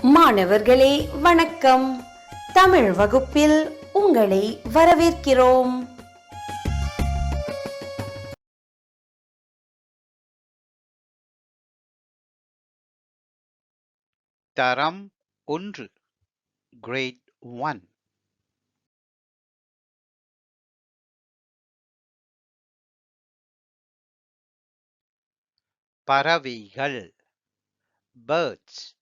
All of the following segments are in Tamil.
மாணவர்களே வணக்கம். தமிழ் வகுப்பில் உங்களை வரவேற்கிறோம். தரம் 1 Grade 1 பறவைகள் birds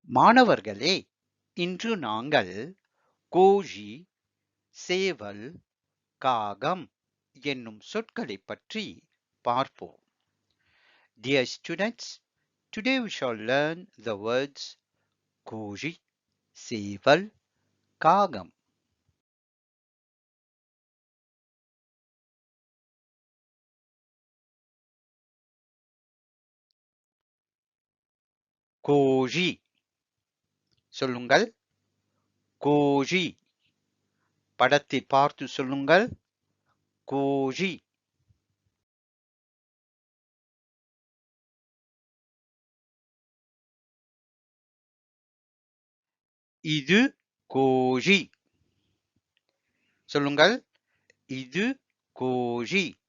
மாணவர்களே, இன்று நாங்கள் கோழி, சேவல், காகம் என்னும் சொற்களைப் பற்றி பார்ப்போம். Dear students, today we shall learn the words கோழி, சேவல், காகம். கோழி சொல்லுங்கள். கோழி. படத்தை பார்த்து சொல்லுங்கள். கோழி. இது கோழி. சொல்லுங்கள். இது கோழி.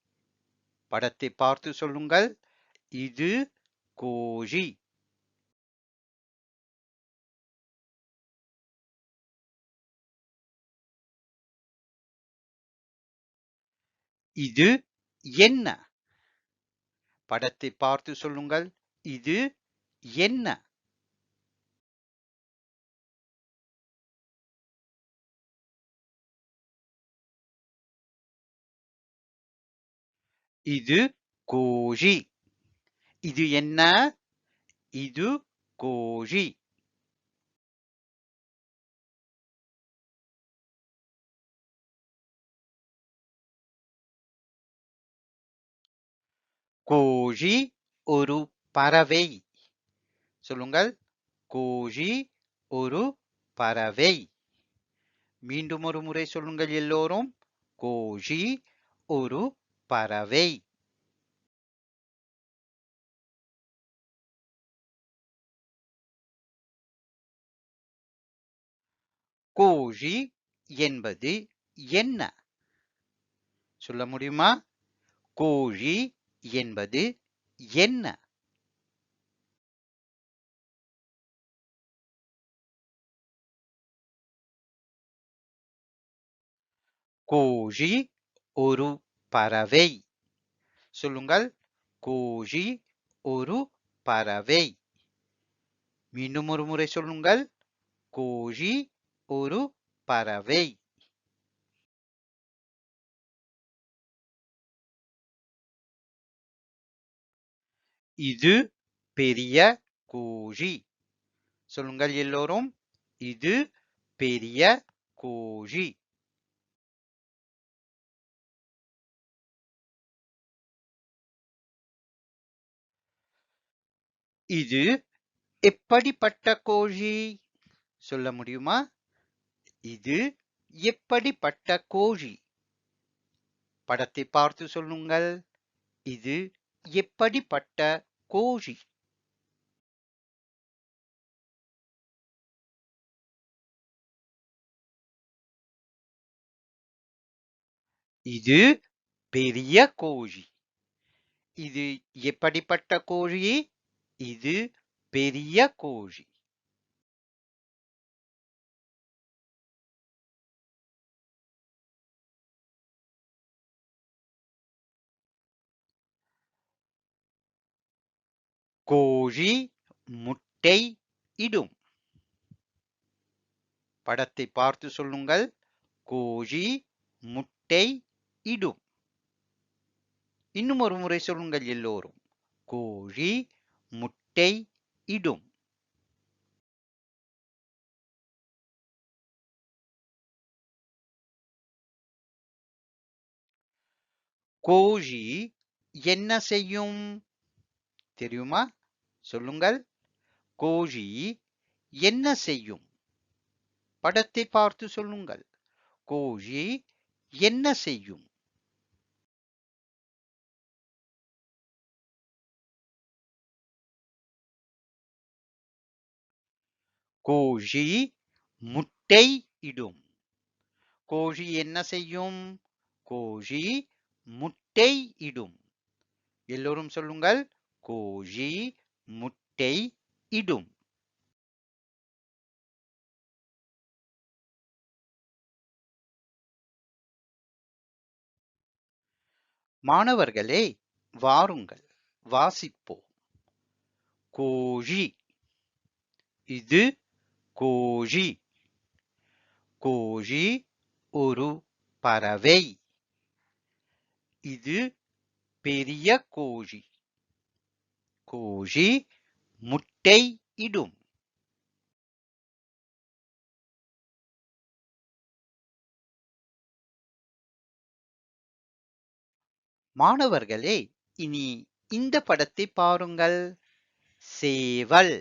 படத்தை பார்த்து சொல்லுங்கள். இது கோழி. இது என்ன? படத்தை பார்த்து சொல்லுங்கள். இது என்ன? இது கோழி. இது என்ன? இது கோழி. கோழி ஒரு பறவை. சொல்லுங்கள். கோழி ஒரு பறவை. மீண்டும் ஒரு முறை சொல்லுங்கள் எல்லோரும். கோழி ஒரு பறவை. கோழி என்பது என்ன? சொல்ல முடியுமா? கோழி என்பது என்ன? கோழி ஒரு பறவை. சொல்லுங்கள். கோழி ஒரு பறவை. மீண்டும் ஒரு முறை சொல்லுங்கள். கோழி ஒரு பறவை. இது பெரிய கோழி. சொல்லுங்கள் எல்லோரும். இது பெரிய கோழி. இது எப்படிப்பட்ட கோழி? சொல்ல முடியுமா? இது எப்படிப்பட்ட கோழி? படத்தை பார்த்து சொல்லுங்கள். இது எப்படிப்பட்ட கோழி? இது பெரிய கோழி. இது எப்படிப்பட்ட கோழி? இது பெரிய கோழி. கோழி முட்டை இடும். படத்தை பார்த்து சொல்லுங்கள். கோழி முட்டை இடும். இன்னும் ஒரு முறை சொல்லுங்கள் எல்லோரும். கோழி முட்டை இடும். கோழி என்ன செய்யும்? தெரியுமா? சொல்லுங்கள். கோழி என்ன செய்யும்? படத்தை பார்த்து சொல்லுங்கள். கோழி என்ன செய்யும்? கோழி முட்டை இடும். கோழி என்ன செய்யும்? கோழி முட்டை இடும். எல்லோரும் சொல்லுங்கள். கோழி முட்டை இடும். மாணவர்களே, வாருங்கள் வாசிப்போம். கோழி. இது கோழி. கோழி ஒரு பறவை. இது பெரிய கோழி. கோழி முட்டை இடும். மாணவர்களே, இனி இந்த படத்தை பாருங்கள். சேவல்.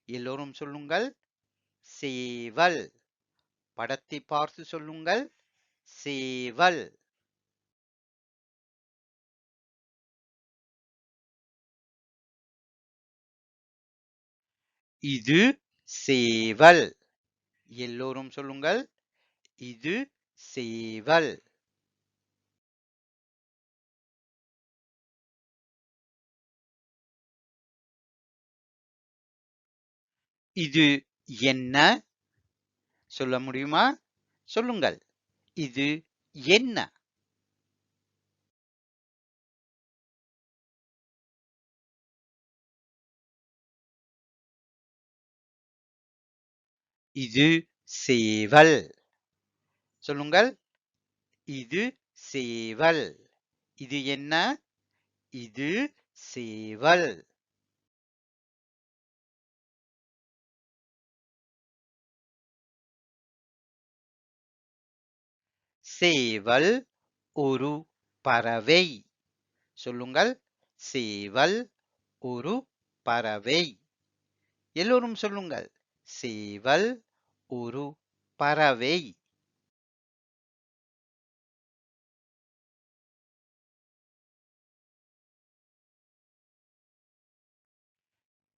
எல்லோரும் சொல்லுங்கள். சேவல். படத்தை பார்த்து சொல்லுங்கள். சேவல். இது சேவல். எல்லோரும் சொல்லுங்கள். இது சேவல். இது என்ன? சொல்ல முடியுமா? சொல்லுங்கள். இது என்ன? இது சேவல். சொல்லுங்கள். இது சேவல். இது என்ன? இது சேவல். சேவல் ஒரு பறவை. சொல்லுங்கள். சேவல் ஒரு பறவை. எல்லோரும் சொல்லுங்கள். சேவல் ஒரு பறவை.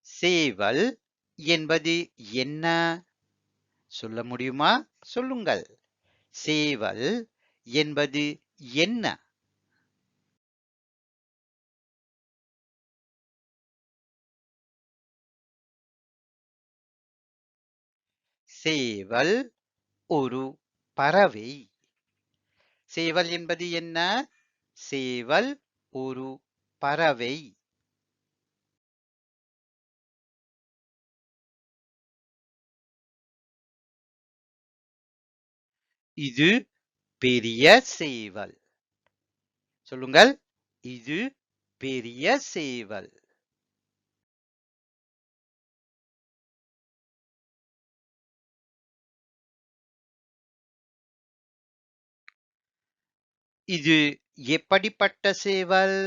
சேவல் என்பது என்ன? சொல்ல முடியுமா? சொல்லுங்கள். சேவல் என்பது என்ன? சேவல் ஒரு பறவை. சேவல் என்பது என்ன? சேவல் ஒரு பறவை. இது பெரிய சேவல். சொல்லுங்கள். இது பெரிய சேவல். இது எப்படிப்பட்ட சேவல்?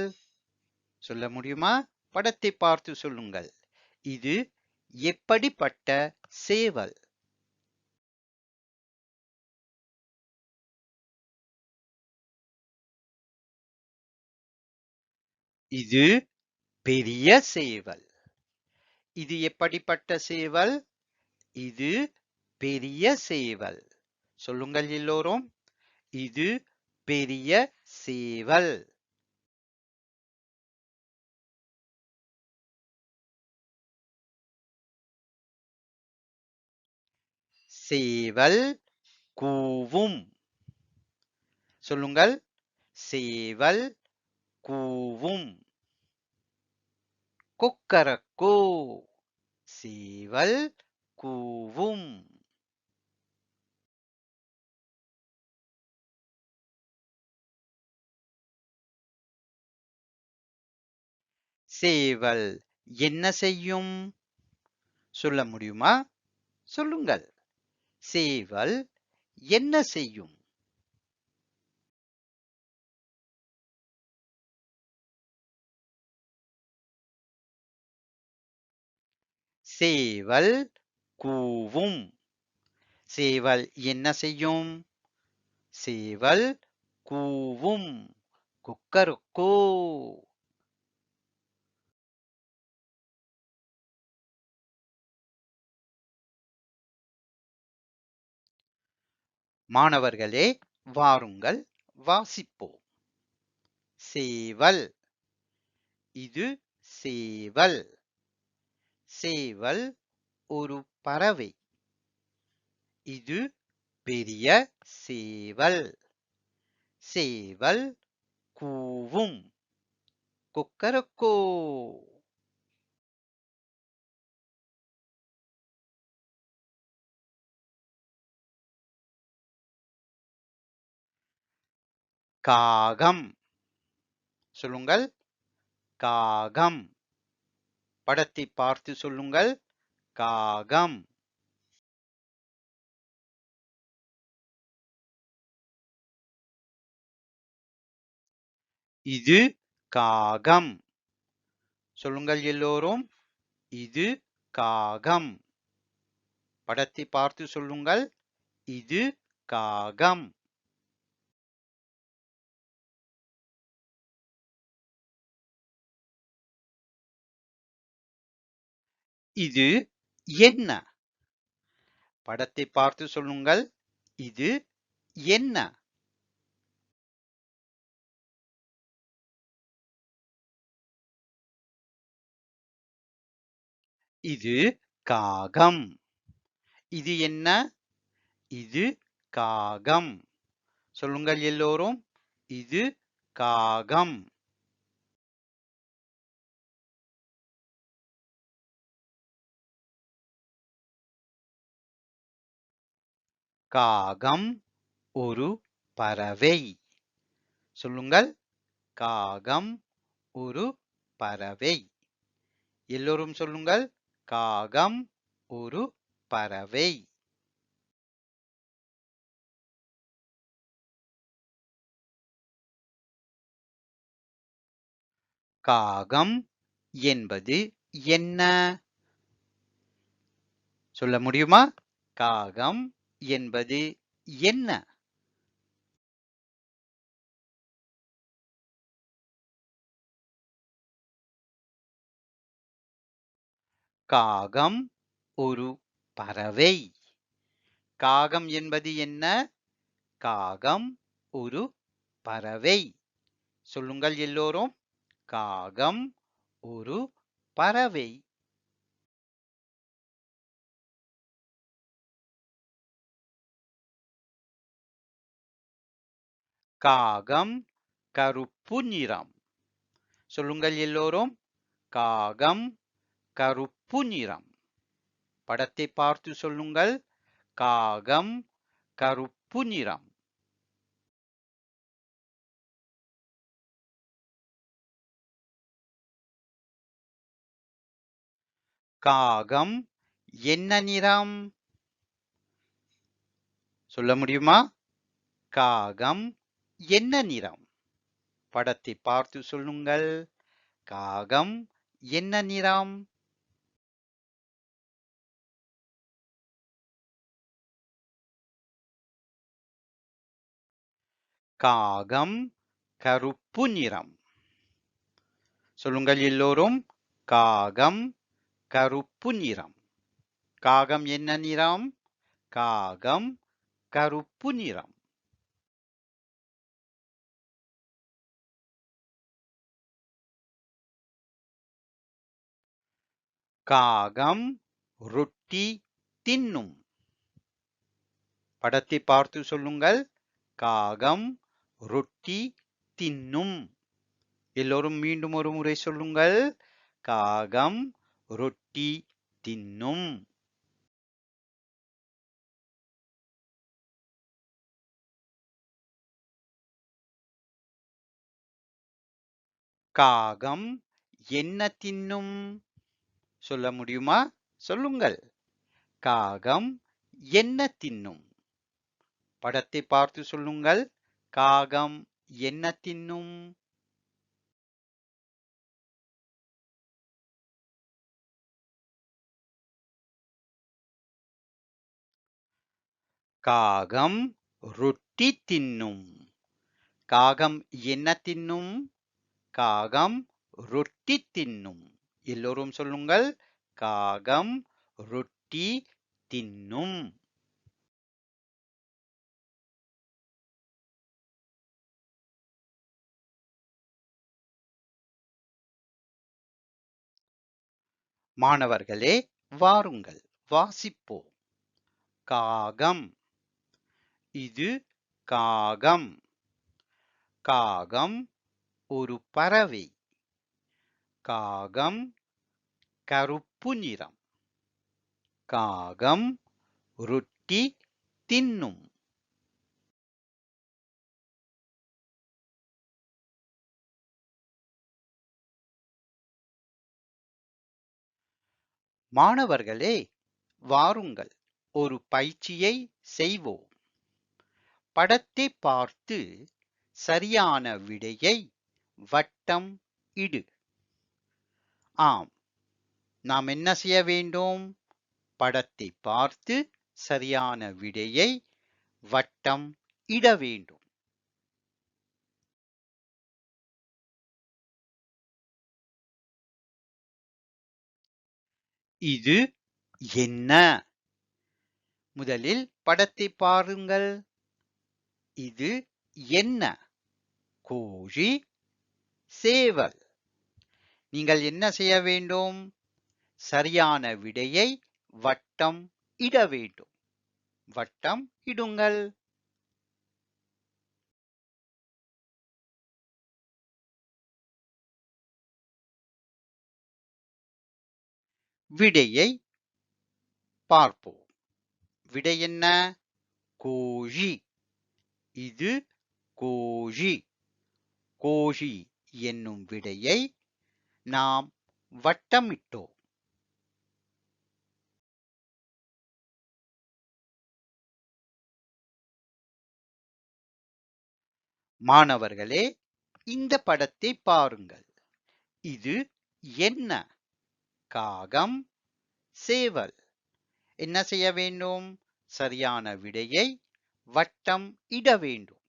சொல்ல முடியுமா? படத்தை பார்த்து சொல்லுங்கள். இது எப்படிப்பட்ட சேவல்? இது பெரிய சேவல். இது எப்படிப்பட்ட சேவல்? இது பெரிய சேவல். சொல்லுங்கள் எல்லோரும். இது பெரிய சேவல். சேவல் கூவும். சொல்லுங்கள். சேவல் கூவும். கொக்கரக்கோ. சேவல் கூவும். சேவல் என்ன செய்யும்? சொல்ல முடியுமா? சொல்லுங்கள். சேவல் என்ன செய்யும்? சேவல் கூவும். சேவல் என்ன செய்யும்? சேவல் கூவும் குக்கருக்கோ. மாணவர்களே, வாருங்கள் வாசிப்போம். சேவல். இது சேவல். சேவல் ஒரு பறவை. இது பெரிய சேவல். சேவல் கூவும் கொக்கரக்கோ. காகம். சொல்லுங்கள். காகம். படத்தை பார்த்து சொல்லுங்கள். காகம். இது காகம். சொல்லுங்கள் எல்லோரும். இது காகம். படத்தை பார்த்து சொல்லுங்கள். இது காகம். இது என்ன? படத்தை பார்த்து சொல்லுங்கள். இது என்ன? இது காகம். இது என்ன? இது காகம். சொல்லுங்கள் எல்லோரும். இது காகம். காகம் ஒரு பறவை. சொல்லுங்கள். காகம் ஒரு பறவை. எல்லோரும் சொல்லுங்கள். காகம் ஒரு பறவை. காகம் என்பது என்ன? சொல்ல முடியுமா? காகம் என்பது என்ன? காகம் ஒரு பறவை. காகம் என்பது என்ன? காகம் ஒரு பறவை. சொல்லுங்கள் எல்லோரும். காகம் ஒரு பறவை. காகம் கருப்பு நிறம். சொல்லுங்கள் எல்லோரும். காகம் கருப்பு நிறம். படத்தை பார்த்து சொல்லுங்கள். காகம் கருப்பு நிறம். காகம் என்ன நிறம்? சொல்ல முடியுமா? காகம் என்ன நிறம்? படத்தை பார்த்து சொல்லுங்கள். காகம் என்ன நிறம்? காகம் கருப்பு நிறம். சொல்லுங்கள் எல்லோரும். காகம் கருப்பு நிறம். காகம் என்ன நிறம்? காகம் கருப்பு நிறம். காகம் ரொட்டி தின்னும். படத்தை பார்த்து சொல்லுங்கள். காகம் ரொட்டி தின்னும். எல்லோரும் மீண்டும் ஒரு முறை சொல்லுங்கள். காகம் ரொட்டி தின்னும். காகம் என்ன தின்னும்? சொல்ல முடியுமா? சொல்லுங்கள். காகம் என்ன தின்னும்? படத்தை பார்த்து சொல்லுங்கள். காகம் என்ன தின்னும்? காகம் ரொட்டி தின்னும். காகம் என்ன தின்னும்? காகம் ரொட்டி தின்னும். எல்லோரும் சொல்லுங்கள். காகம் ரொட்டி தின்னும். மாணவர்களே, வாருங்கள் வாசிப்போம். காகம். இது காகம். காகம் ஒரு பறவை. காகம் கருப்பு நிறம். காகம் ரொட்டி தின்னும். மாணவர்களே, வாருங்கள் ஒரு பயிற்சியை செய்வோம். படத்தை பார்த்து சரியான விடையை வட்டம் இடு. ஆம், நாம் என்ன செய்ய வேண்டும்? படத்தை பார்த்து சரியான விடையை வட்டம் இட வேண்டும். இது என்ன? முதலில் படத்தை பாருங்கள். இது என்ன? கோழி, சேவல். நீங்கள் என்ன செய்ய வேண்டும்? சரியான விடையை வட்டம் இட வேண்டும். வட்டம் இடுங்கள். விடையை பார்ப்போம். விடை என்ன? கோழி. இது கோழி. கோழி என்னும் விடையை நாம் வட்டமிட்டோம். மாணவர்களே, இந்த படத்தை பாருங்கள். இது என்ன? காகம், சேவல். என்ன செய்ய வேண்டும்? சரியான விடையை வட்டம் இட வேண்டும்.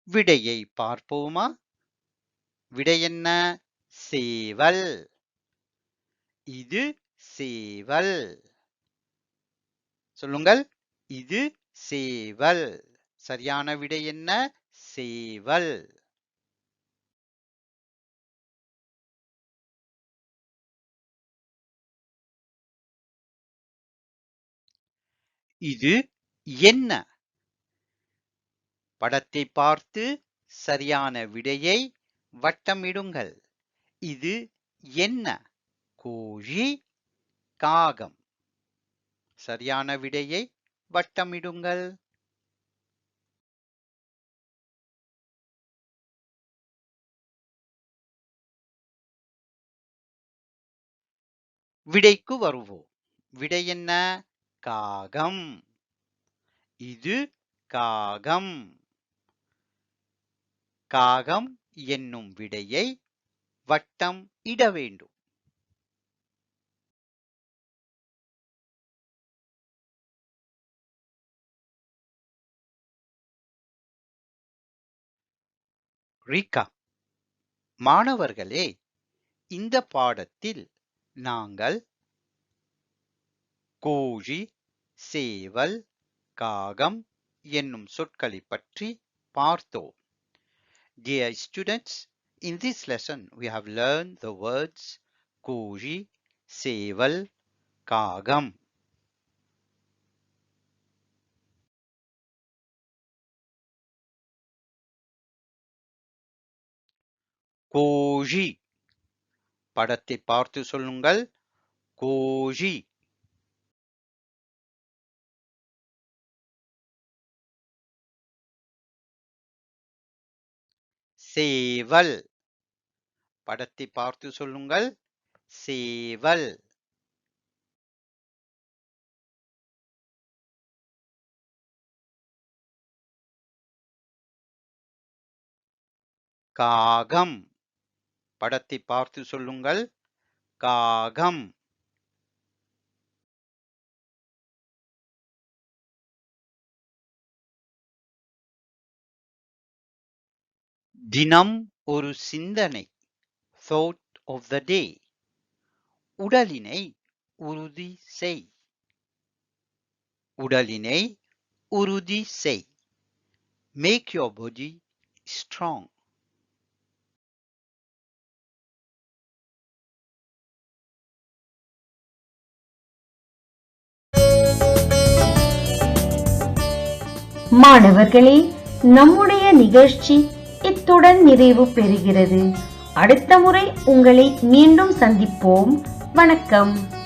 விடையை பார்ப்போமா? விடை என்ன? சேவல். இது சேவல். சொல்லுங்கள். இது சேவல். சரியான விடை என்ன? சேவல். இது என்ன? படத்தை பார்த்து சரியான விடையை வட்டமிடுங்கள். இது என்ன? கோழி, காகம். சரியான விடையை வட்டமிடுங்கள். விடைக்கு வருவோம். விடை என்ன? காகம். இது காகம். காகம் என்னும் விடையை வட்டம் இட வேண்டும். ரீகா. மாணவர்களே, இந்த பாடத்தில் நாங்கள் கோழி, சேவல், காகம் என்னும் சொற்களைப் பற்றி பார்த்தோம். Dear students, in this lesson we have learned the words koozhi, seeval, kaagam. கோழி. படத்தை பார்த்து சொல்லுங்கள். கோழி. சேவல். படத்தை பார்த்து சொல்லுங்கள். சேவல். காகம். படத்தை பார்த்து சொல்லுங்கள். காகம். தினம் ஒரு சிந்தனை. Thought of the day. உடலினை உறுதி செய். உடலினை உறுதி செய். Make your body strong. மாணவர்களே, நம்முடைய நிகழ்ச்சி இத்துடன் நிறைவு பெறுகிறது. அடுத்த முறை உங்களை மீண்டும் சந்திப்போம். வணக்கம்.